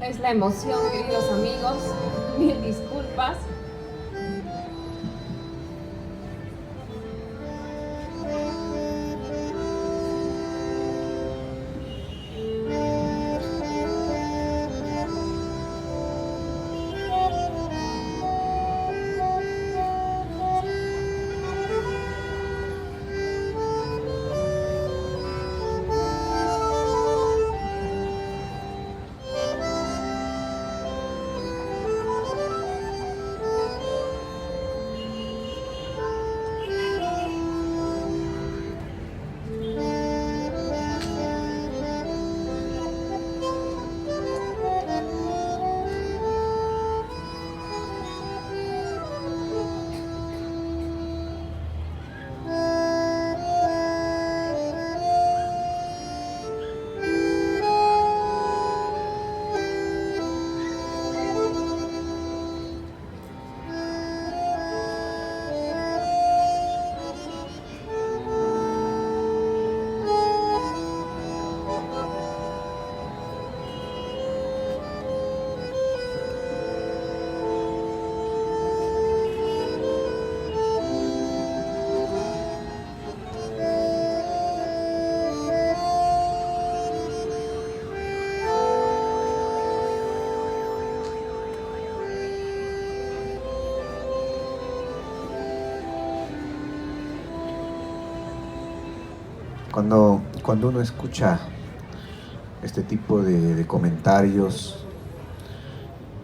Es la emoción, queridos amigos. Mil disculpas. Cuando uno escucha este tipo de comentarios,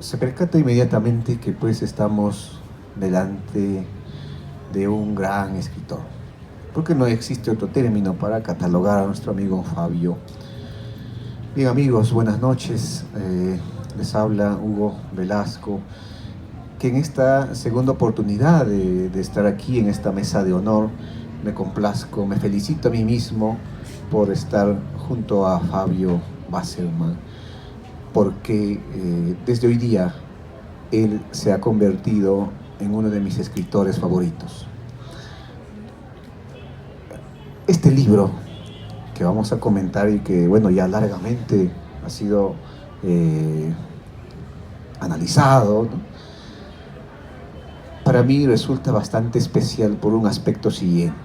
se percata inmediatamente que pues estamos delante de un gran escritor. Porque no existe otro término para catalogar a nuestro amigo Fabio. Bien amigos, buenas noches. Les habla Hugo Velasco, que en esta segunda oportunidad de estar aquí en esta mesa de honor, me complazco, me felicito a mí mismo por estar junto a Fabio Wasserman, porque desde hoy día él se ha convertido en uno de mis escritores favoritos. Este libro que vamos a comentar y que, bueno, ya largamente ha sido analizado, ¿no? Para mí resulta bastante especial por un aspecto siguiente.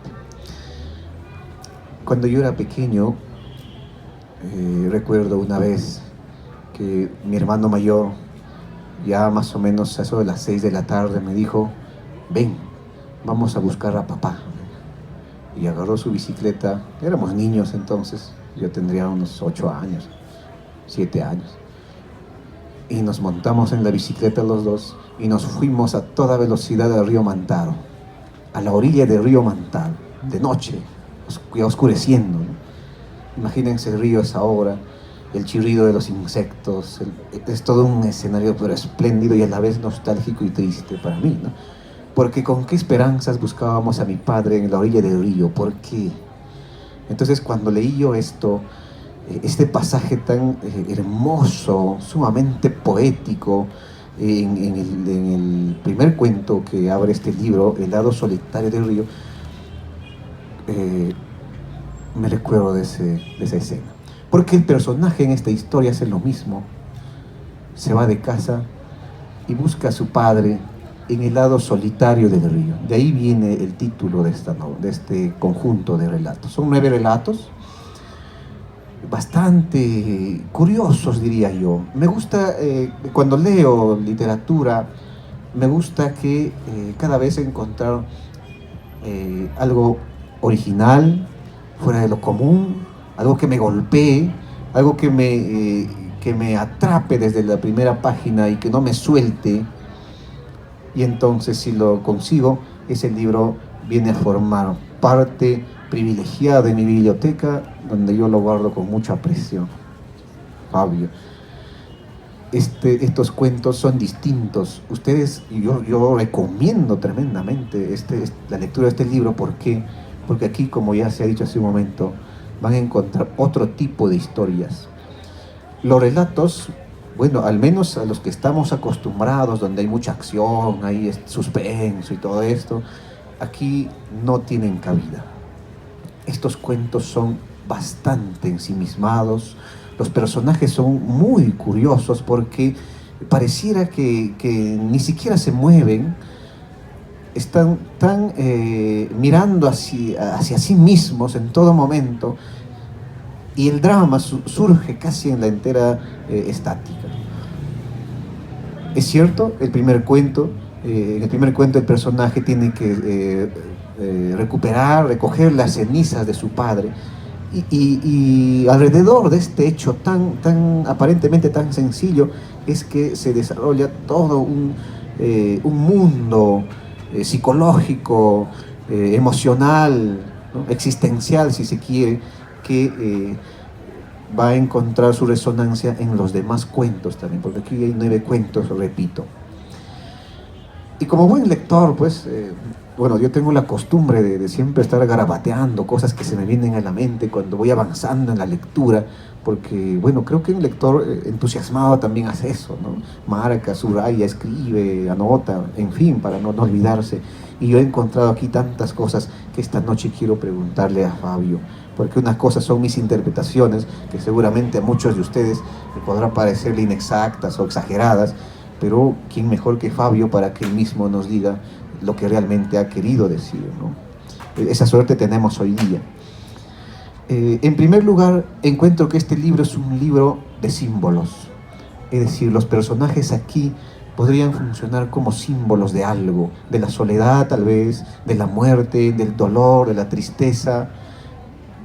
Cuando yo era pequeño, recuerdo una vez que mi hermano mayor, ya más o menos a eso de las 6 de la tarde, me dijo: ven, vamos a buscar a papá. Y agarró su bicicleta. Éramos niños entonces, yo tendría unos 8 años, 7 años. Y nos montamos en la bicicleta los dos y nos fuimos a toda velocidad al río Mantaro, a la orilla del río Mantaro, de noche, ya oscureciendo, ¿no? Imagínense el río a esa hora, el chirrido de los insectos, es todo un escenario pero espléndido y a la vez nostálgico y triste para mí, ¿no? Porque con qué esperanzas buscábamos a mi padre en la orilla del río, ¿por qué? Entonces cuando leí yo esto, este pasaje tan hermoso, sumamente poético, en el primer cuento que abre este libro, El lado solitario del río, me recuerdo de esa escena. Porque el personaje en esta historia hace lo mismo. Se va de casa y busca a su padre en el lado solitario del río. De ahí viene el título de este conjunto de relatos. Son 9 relatos, bastante curiosos, diría yo. Me gusta, cuando leo literatura, me gusta que cada vez encontrar algo original, fuera de lo común, algo que me golpee, algo que me atrape desde la primera página y que no me suelte. Y entonces, si lo consigo, ese libro viene a formar parte privilegiada de mi biblioteca, donde yo lo guardo con mucho aprecio. Fabio, estos cuentos son distintos. Ustedes, yo recomiendo tremendamente la lectura de este libro. ¿Por qué? Porque aquí, como ya se ha dicho hace un momento, van a encontrar otro tipo de historias. Los relatos, bueno, al menos a los que estamos acostumbrados, donde hay mucha acción, hay suspenso y todo esto, aquí no tienen cabida. Estos cuentos son bastante ensimismados, Los personajes son muy curiosos porque pareciera que ni siquiera se mueven, están tan mirando hacia sí mismos en todo momento, y el drama surge casi en la entera estática. Es cierto, en el primer cuento el personaje tiene que recoger las cenizas de su padre, y alrededor de este hecho aparentemente tan sencillo es que se desarrolla todo un mundo psicológico, emocional, ¿no? Existencial, si se quiere, que va a encontrar su resonancia en los demás cuentos también, porque aquí hay 9 cuentos, repito. Y como buen lector, pues, bueno, yo tengo la costumbre de siempre estar garabateando cosas que se me vienen a la mente cuando voy avanzando en la lectura, porque, bueno, creo que un lector entusiasmado también hace eso, ¿no? Marca, subraya, escribe, anota, en fin, para no olvidarse. Y yo he encontrado aquí tantas cosas que esta noche quiero preguntarle a Fabio, porque unas cosas son mis interpretaciones, que seguramente a muchos de ustedes les podrá parecerle inexactas o exageradas, pero ¿quién mejor que Fabio para que él mismo nos diga lo que realmente ha querido decir, ¿no? Esa suerte tenemos hoy día. En primer lugar, encuentro que este libro es un libro de símbolos. Es decir, los personajes aquí podrían funcionar como símbolos de algo, de la soledad tal vez, de la muerte, del dolor, de la tristeza.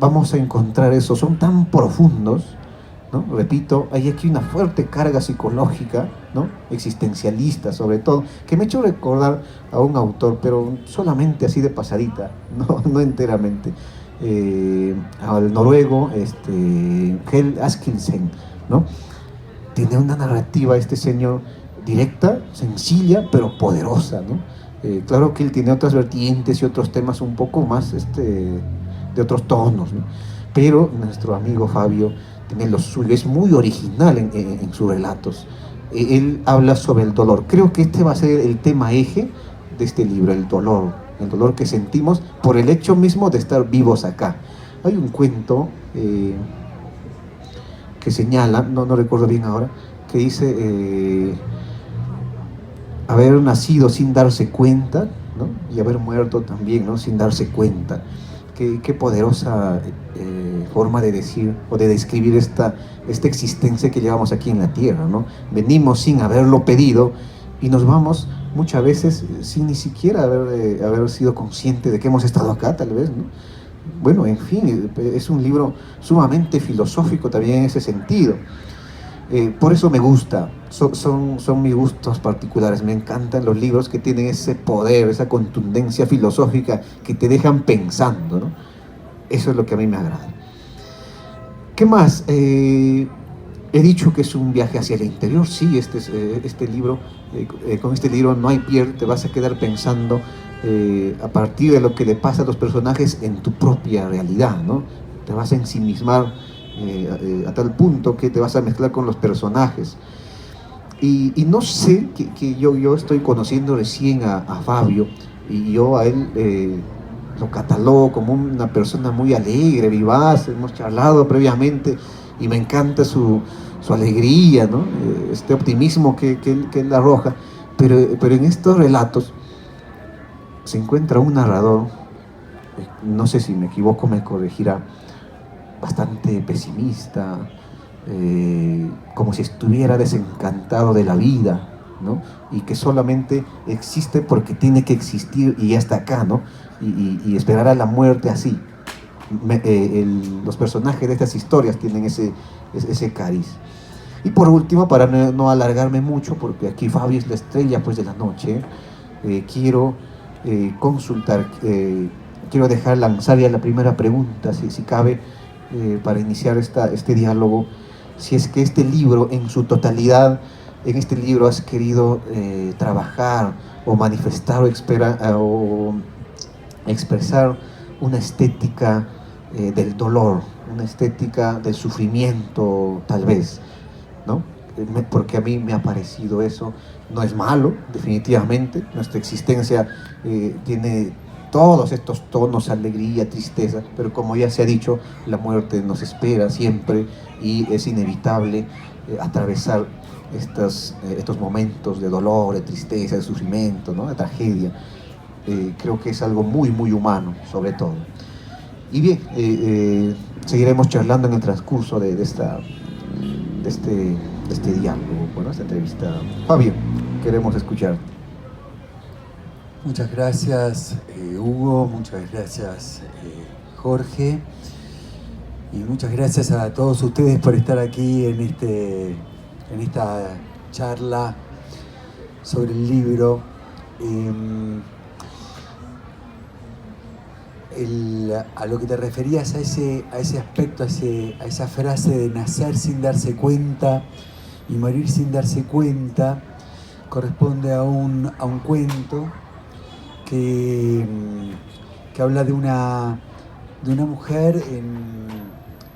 Vamos a encontrar eso, son tan profundos, ¿no? Repito, hay aquí una fuerte carga psicológica, ¿no? Existencialista sobre todo, que me ha hecho recordar a un autor, pero solamente así de pasadita, no enteramente, al noruego Kjell Askelsen, ¿no? Tiene una narrativa este señor directa, sencilla, pero poderosa, ¿no? Claro que él tiene otras vertientes y otros temas un poco más de otros tonos, ¿no? Pero nuestro amigo Fabio tiene lo suyo, es muy original en sus relatos. Él habla sobre el dolor. Creo que este va a ser el tema eje de este libro, el dolor que sentimos por el hecho mismo de estar vivos acá. Hay un cuento que señala, no recuerdo bien ahora, que dice haber nacido sin darse cuenta, ¿no? Y haber muerto también, ¿no? Sin darse cuenta. Qué poderosa forma de decir o de describir esta existencia que llevamos aquí en la tierra, ¿no? Venimos sin haberlo pedido y nos vamos muchas veces sin ni siquiera haber sido consciente de que hemos estado acá, tal vez, ¿no? Bueno, en fin, es un libro sumamente filosófico también en ese sentido. Por eso me gusta, son mis gustos particulares. Me encantan los libros que tienen ese poder, esa contundencia filosófica que te dejan pensando, ¿no? Eso es lo que a mí me agrada. ¿Qué más? He dicho que es un viaje hacia el interior. Sí, este libro, con este libro no hay pierde, te vas a quedar pensando a partir de lo que le pasa a los personajes en tu propia realidad, ¿no? Te vas a ensimismar a tal punto que te vas a mezclar con los personajes. Y no sé, que yo estoy conociendo recién a Fabio, y yo a él lo catalogo como una persona muy alegre, vivaz. Hemos charlado previamente y me encanta su alegría, ¿no? Este optimismo que él arroja, pero en estos relatos se encuentra un narrador, no sé si me equivoco, me corregirá, bastante pesimista, como si estuviera desencantado de la vida, ¿no? Y que solamente existe porque tiene que existir y ya está acá, ¿no? Y esperar a la muerte así. Los personajes de estas historias tienen ese cariz. Y por último, para no alargarme mucho, porque aquí Fabio es la estrella, pues, de la noche, quiero consultar, quiero lanzar ya la primera pregunta, si cabe, para iniciar este diálogo. Si es que este libro en su totalidad, en este libro has querido trabajar o manifestar o expresar una estética del dolor, una estética del sufrimiento, tal vez, ¿no? Porque a mí me ha parecido eso. No es malo, definitivamente. Nuestra existencia tiene todos estos tonos, alegría, tristeza, pero como ya se ha dicho, la muerte nos espera siempre y es inevitable atravesar estos momentos de dolor, de tristeza, de sufrimiento, ¿no? De tragedia. Creo que es algo muy, muy humano, sobre todo. Y bien, seguiremos charlando en el transcurso de este diálogo, bueno, esta entrevista. Fabio, queremos escuchar. Muchas gracias, Hugo, muchas gracias, Jorge, y muchas gracias a todos ustedes por estar aquí en esta charla sobre el libro. A lo que te referías, a ese aspecto, a esa frase de nacer sin darse cuenta y morir sin darse cuenta, corresponde a un cuento que habla de una mujer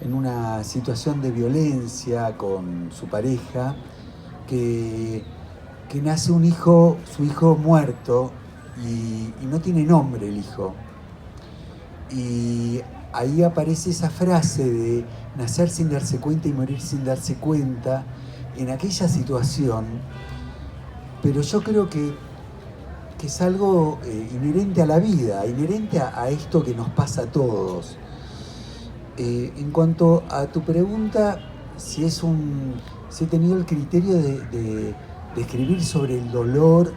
en una situación de violencia con su pareja, que nace su hijo muerto, y no tiene nombre el hijo. Y ahí aparece esa frase de nacer sin darse cuenta y morir sin darse cuenta en aquella situación, pero yo creo que es algo inherente a la vida, inherente a esto que nos pasa a todos. En cuanto a tu pregunta, si he tenido el criterio de escribir sobre el dolor,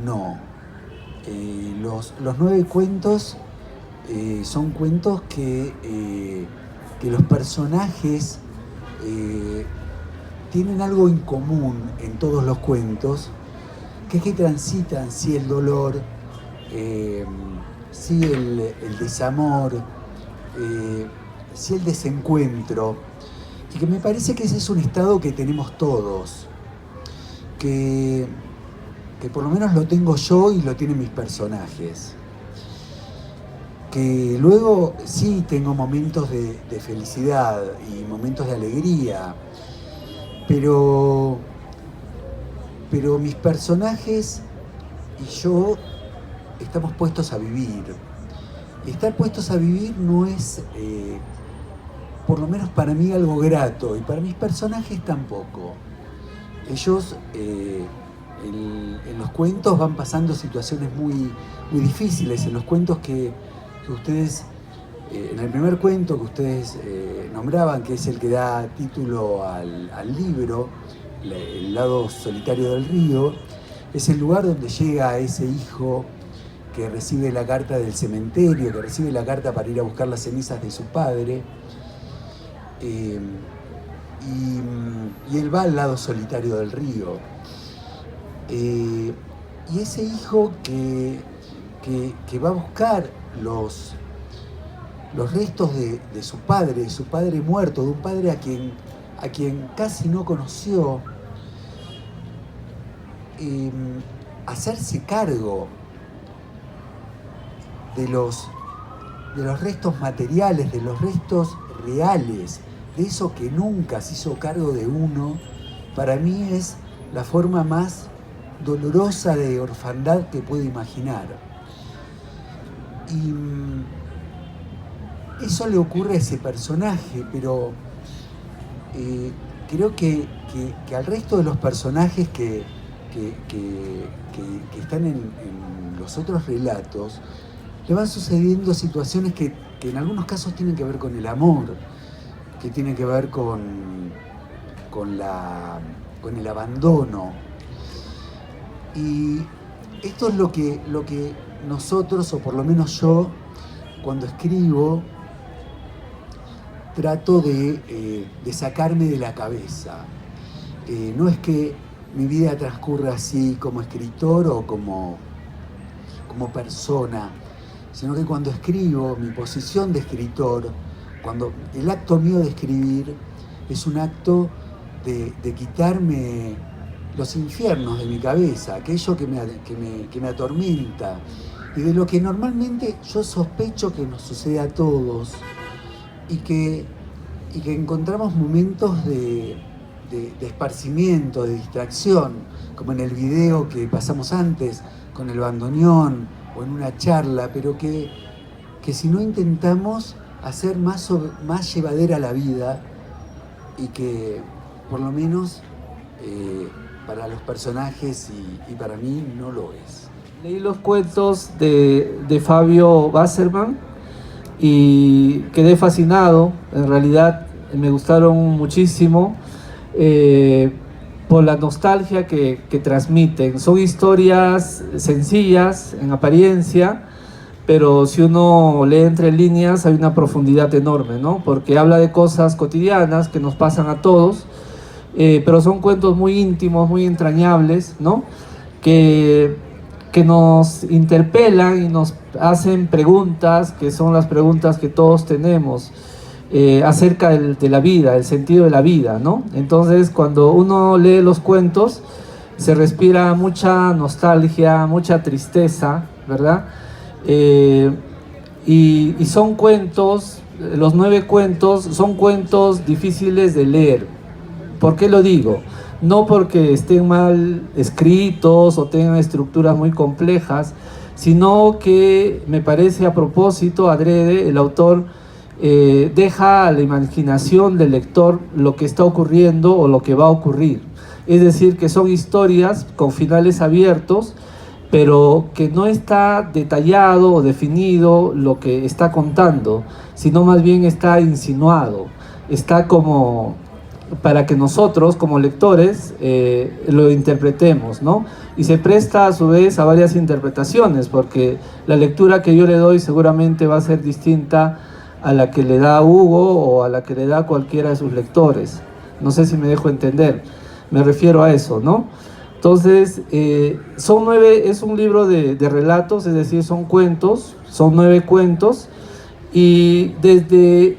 no. Los 9 cuentos son cuentos que los personajes tienen algo en común en todos los cuentos, que es que transitan sí el dolor, sí el desamor, sí el desencuentro, y que me parece que ese es un estado que tenemos todos, que por lo menos lo tengo yo y lo tienen mis personajes. Que luego sí tengo momentos de felicidad y momentos de alegría, pero mis personajes y yo estamos puestos a vivir. Y estar puestos a vivir no es, por lo menos para mí, algo grato, y para mis personajes tampoco. Ellos en los cuentos van pasando situaciones muy, muy difíciles. En los cuentos que ustedes, en el primer cuento que ustedes nombraban, que es el que da título al libro, El lado solitario del río, es el lugar donde llega ese hijo que recibe la carta del cementerio, que recibe la carta para ir a buscar las cenizas de su padre, y él va al lado solitario del río. Y ese hijo que va a buscar los restos de su padre muerto, de un padre a quien casi no conoció, hacerse cargo de los restos materiales, de los restos reales, de eso que nunca se hizo cargo de uno, para mí es la forma más dolorosa de orfandad que puedo imaginar. Y eso le ocurre a ese personaje, pero creo que al resto de los personajes que están en los otros relatos, le van sucediendo situaciones que en algunos casos tienen que ver con el amor, que tienen que ver con el abandono. Y esto es lo que nosotros, o por lo menos yo, cuando escribo, trato de sacarme de la cabeza. No es que mi vida transcurra así como escritor o como persona, sino que cuando escribo, mi posición de escritor, cuando el acto mío de escribir es un acto de quitarme los infiernos de mi cabeza, aquello que me atormenta, y de lo que normalmente yo sospecho que nos sucede a todos, y que encontramos momentos de esparcimiento, de distracción, como en el video que pasamos antes, con el bandoneón, o en una charla, pero que si no intentamos hacer más llevadera la vida y que por lo menos para los personajes y para mí no lo es. Leí los cuentos de Fabio Wasserman y quedé fascinado. En realidad me gustaron muchísimo por la nostalgia que transmiten. Son historias sencillas en apariencia, pero si uno lee entre líneas hay una profundidad enorme, ¿no? Porque habla de cosas cotidianas que nos pasan a todos, pero son cuentos muy íntimos, muy entrañables, ¿no? Que nos interpelan y nos hacen preguntas, que son las preguntas que todos tenemos acerca de la vida, el sentido de la vida, ¿no? Entonces, cuando uno lee los cuentos, se respira mucha nostalgia, mucha tristeza, ¿verdad? Y son cuentos, los 9 cuentos, son cuentos difíciles de leer. ¿Por qué lo digo? No porque estén mal escritos o tengan estructuras muy complejas, sino que me parece a propósito, adrede, el autor deja a la imaginación del lector lo que está ocurriendo o lo que va a ocurrir. Es decir, que son historias con finales abiertos, pero que no está detallado o definido lo que está contando, sino más bien está insinuado, está como para que nosotros como lectores lo interpretemos, ¿no? Y se presta a su vez a varias interpretaciones, porque la lectura que yo le doy seguramente va a ser distinta a la que le da Hugo o a la que le da cualquiera de sus lectores. No sé si me dejo entender, me refiero a eso, ¿no? Entonces, son 9, es un libro de relatos, es decir, son cuentos, son 9 cuentos, y desde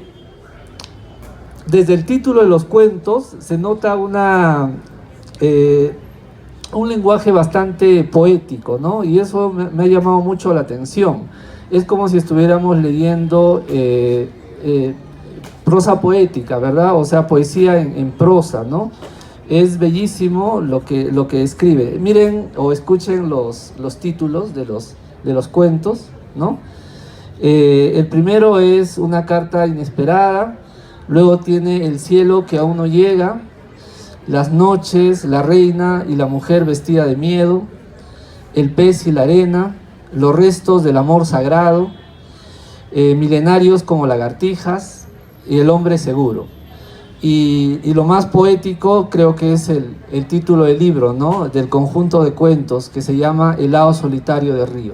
el título de los cuentos se nota un lenguaje bastante poético, ¿no? Y eso me ha llamado mucho la atención. Es como si estuviéramos leyendo prosa poética, ¿verdad? O sea, poesía en prosa, ¿no? Es bellísimo lo que escribe. Miren o escuchen los títulos de los cuentos, ¿no? El primero es Una carta inesperada, luego tiene El cielo que aún no llega, Las noches, La reina y la mujer vestida de miedo, El pez y la arena, Los restos del amor sagrado, Milenarios como lagartijas y El hombre seguro. Y lo más poético creo que es el título del libro, ¿no? Del conjunto de cuentos que se llama El lado solitario del río.